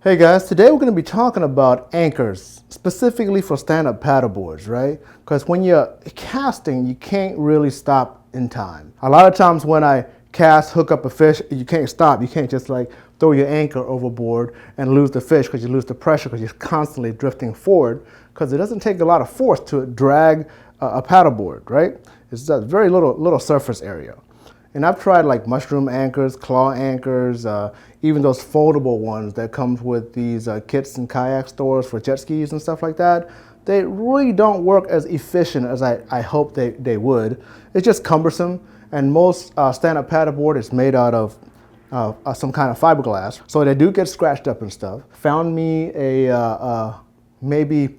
Hey guys, today we're going to be talking about anchors, specifically for stand-up paddleboards, right? Because when you're casting, you can't really stop in time. A lot of times when I cast, hook up a fish, you can't stop. You can't just like throw your anchor overboard and lose the fish because you lose the pressure because you're constantly drifting forward because it doesn't take a lot of force to drag a paddleboard, right? It's just very little surface area. And I've tried like mushroom anchors, claw anchors, even those foldable ones that comes with these kits and kayak stores for jet skis and stuff like that. They really don't work as efficient as I hope they would. It's just cumbersome, and most stand-up paddleboard is made out of some kind of fiberglass, so they do get scratched up and stuff. Found me a maybe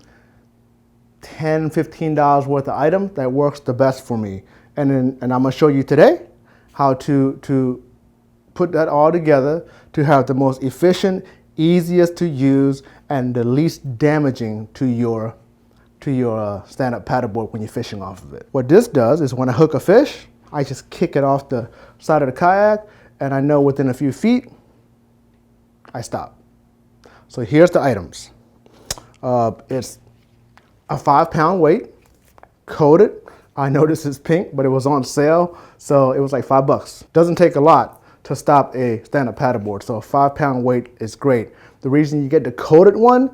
$10, $15 worth of item that works the best for me. And I'm gonna show you today how to put that all together to have the most efficient, easiest to use, and the least damaging to your stand-up paddleboard when you're fishing off of it. What this does is when I hook a fish, I just kick it off the side of the kayak, and I know within a few feet, I stop. So here's the items. It's a 5-pound weight, coated. I know this is pink, but it was on sale, so it was like $5. Doesn't take a lot to stop a stand-up paddleboard, so a 5-pound weight is great. The reason you get the coated one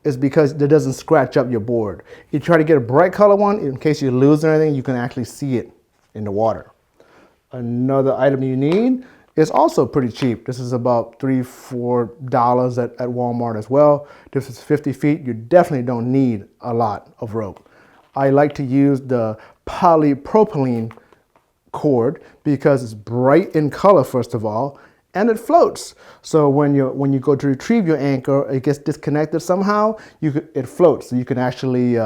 is because it doesn't scratch up your board. You try to get a bright color one, in case you lose anything, you can actually see it in the water. Another item you need is also pretty cheap. This is about $3, $4 at Walmart as well. This is 50 feet. You definitely don't need a lot of rope. I like to use the polypropylene cord because it's bright in color, first of all, and it floats. So when you go to retrieve your anchor, it gets disconnected somehow, it floats, so you can actually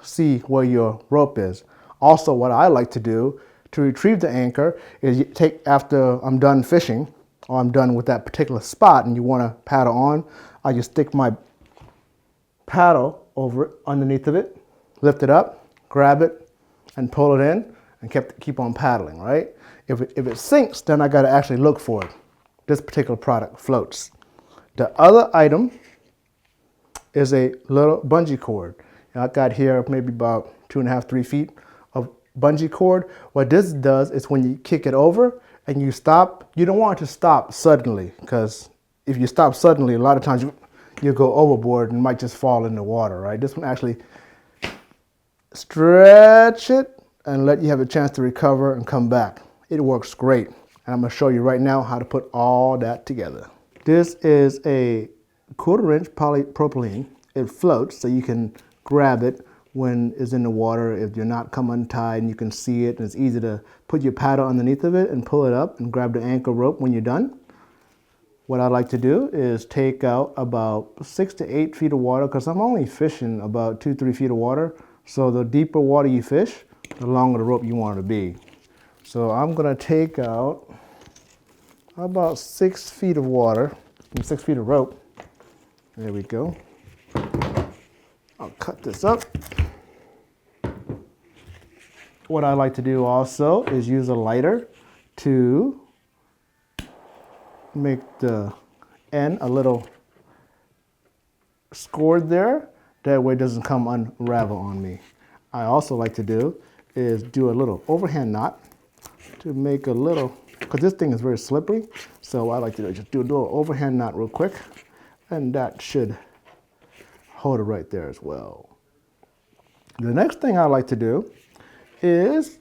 see where your rope is. Also, what I like to do to retrieve the anchor is after I'm done fishing, or I'm done with that particular spot and you want to paddle on, I just stick my paddle over it, underneath of it, lift it up, grab it, and pull it in, and keep on paddling, right? If it sinks, then I gotta actually look for it. This particular product floats. The other item is a little bungee cord. I got here maybe about 2.5, 3 feet of bungee cord. What this does is when you kick it over and you stop, you don't want it to stop suddenly, because if you stop suddenly, a lot of times you go overboard and might just fall in the water, right? This one actually stretch it and let you have a chance to recover and come back. It works great. And I'm gonna show you right now how to put all that together. This is a 1/4-inch polypropylene. It floats, so you can grab it when it's in the water if you're not come untied, and you can see it, and it's easy to put your paddle underneath of it and pull it up and grab the anchor rope when you're done. What I like to do is take out about 6 to 8 feet of water, because I'm only fishing about 2, 3 feet of water. So the deeper water you fish, the longer the rope you want it to be. So I'm gonna take out about 6 feet of water, and 6 feet of rope. There we go. I'll cut this up. What I like to do also is use a lighter to make the end a little scored there. That way it doesn't come unravel on me. I also like to do is do a little overhand knot to make a little, because this thing is very slippery, so I like to just do a little overhand knot real quick, and that should hold it right there as well. The next thing I like to do is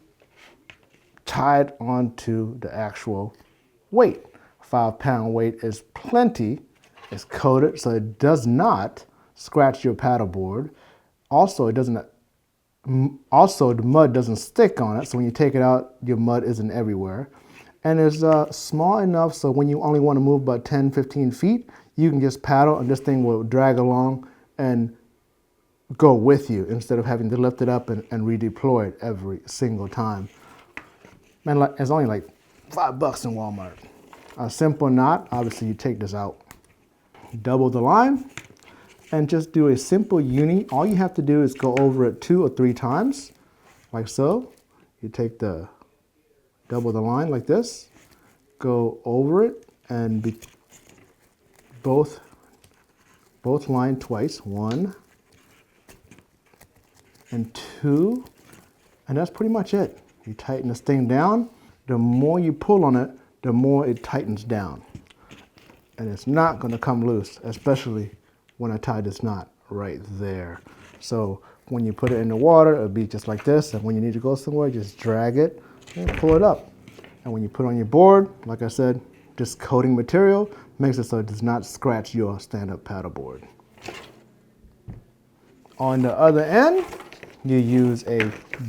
tie it onto the actual weight. 5-pound weight is plenty. It's coated, so it does not scratch your paddleboard. Also, the mud doesn't stick on it, so when you take it out, your mud isn't everywhere. And it's small enough so when you only want to move about 10, 15 feet, you can just paddle and this thing will drag along and go with you instead of having to lift it up and redeploy it every single time. Man, it's only like $5 in Walmart. A simple knot, obviously you take this out. Double the line and just do a simple uni. All you have to do is go over it 2 or 3 times, like so. You take double the line like this, go over it, and both both lines twice, 1 and 2, and that's pretty much it. You tighten this thing down. The more you pull on it, the more it tightens down. And it's not going to come loose, especially when I tie this knot right there. So when you put it in the water, it'll be just like this. And when you need to go somewhere, just drag it and pull it up. And when you put it on your board, like I said, this coating material makes it so it does not scratch your stand-up paddleboard. On the other end, you use a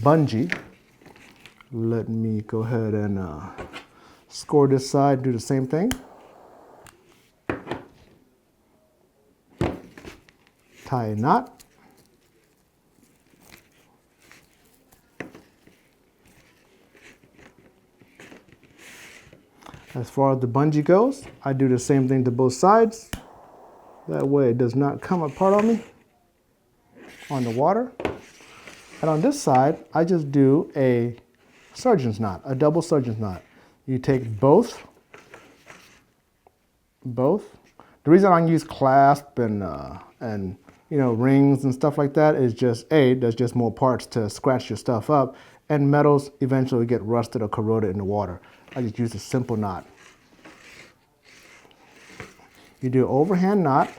bungee. Let me go ahead and score this side, do the same thing. Tie a knot. As far as the bungee goes, I do the same thing to both sides. That way it does not come apart on me on the water. And on this side, I just do a surgeon's knot, a double surgeon's knot. You take both. The reason I use clasp and rings and stuff like that is just there's just more parts to scratch your stuff up, and metals eventually get rusted or corroded in the water. I just use a simple knot. You do an overhand knot,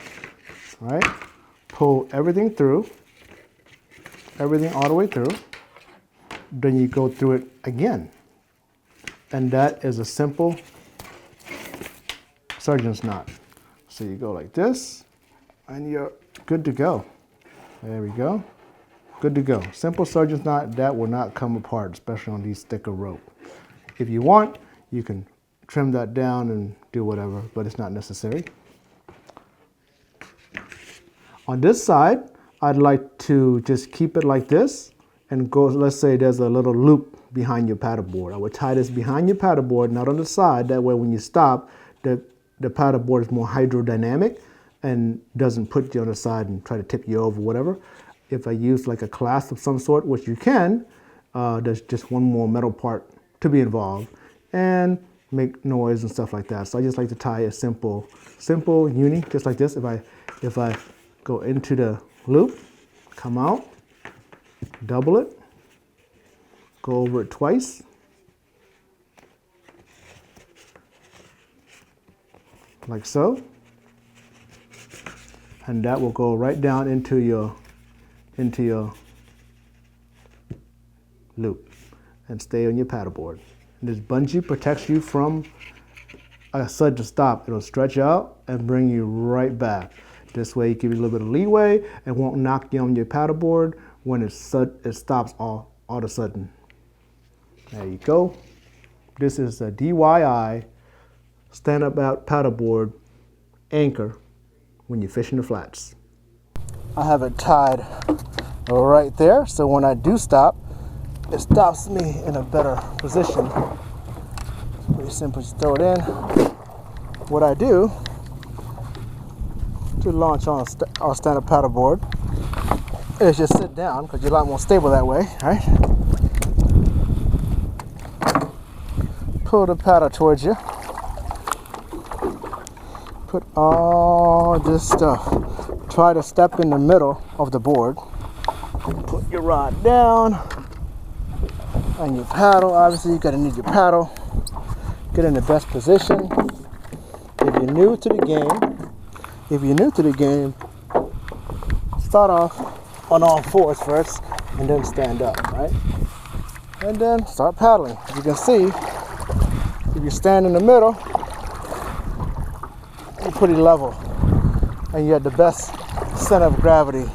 right? Pull everything through, everything all the way through. Then you go through it again. And that is a simple surgeon's knot. So you go like this, and you're good to go. There we go. Good to go. Simple surgeon's knot, that will not come apart, especially on these thicker rope. If you want, you can trim that down and do whatever, but it's not necessary. On this side, I'd like to just keep it like this and go, let's say there's a little loop behind your paddleboard. I would tie this behind your paddleboard, not on the side. That way when you stop, the paddleboard is more hydrodynamic and doesn't put you on the side and try to tip you over, whatever. If I use like a clasp of some sort, which you can, there's just one more metal part to be involved and make noise and stuff like that. So I just like to tie a simple uni, just like this. If I go into the loop, come out, double it, go over it twice, like so, and that will go right down into your loop and stay on your paddleboard. And this bungee protects you from a sudden stop. It'll stretch out and bring you right back. This way, you give you a little bit of leeway and won't knock you on your paddleboard when it stops all of a sudden. There you go. This is a DIY stand-up paddleboard anchor when you're fishing the flats. I have it tied right there, so when I do stop, it stops me in a better position. It's pretty simple, just throw it in. What I do to launch on our stand-up paddleboard is just sit down, because you're a lot more stable that way, right? Pull the paddle towards you. Put all this stuff. Try to step in the middle of the board. Put your rod down. And your paddle, obviously you're gonna need your paddle. Get in the best position. If you're new to the game, start off on all fours first and then stand up, right? And then start paddling. As you can see, if you stand in the middle, you're pretty level and you have the best center of gravity.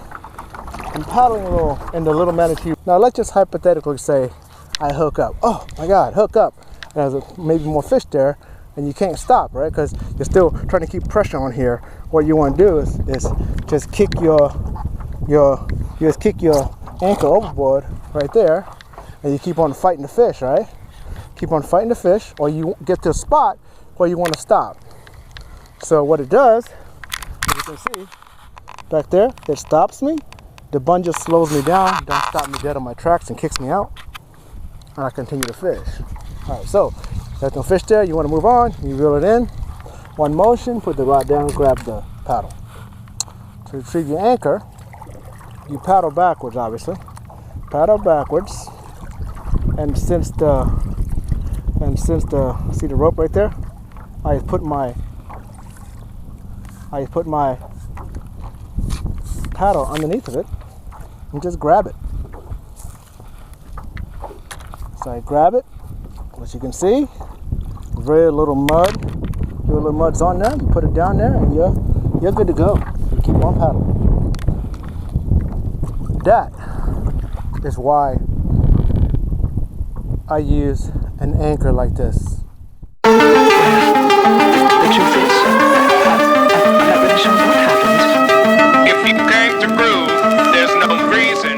And paddling a little in the little magnitude. Now let's just hypothetically say I hook up. Oh my God, hook up. And there's maybe more fish there and you can't stop, right? Because you're still trying to keep pressure on here. What you want to do is just kick your anchor overboard right there, and you keep on fighting the fish, right? Keep on fighting the fish, or you get to a spot where you want to stop. So what it does, as you can see back there, it stops me. The bungee just slows me down, don't stop me dead on my tracks and kicks me out, and I continue to fish. All right, so there's no fish there. You want to move on, you reel it in. One motion, put the rod down, grab the paddle. To retrieve your anchor, you paddle backwards, obviously. Paddle backwards, and since the see the rope right there, I put my paddle underneath of it and just grab it. So I grab it, as you can see, very little mud. Your little mud's on there. You put it down there, and you're good to go. You keep on paddling. That is why I use an anchor like this. The truth is, I'm not really sure what happened. If you came to groove, there's no reason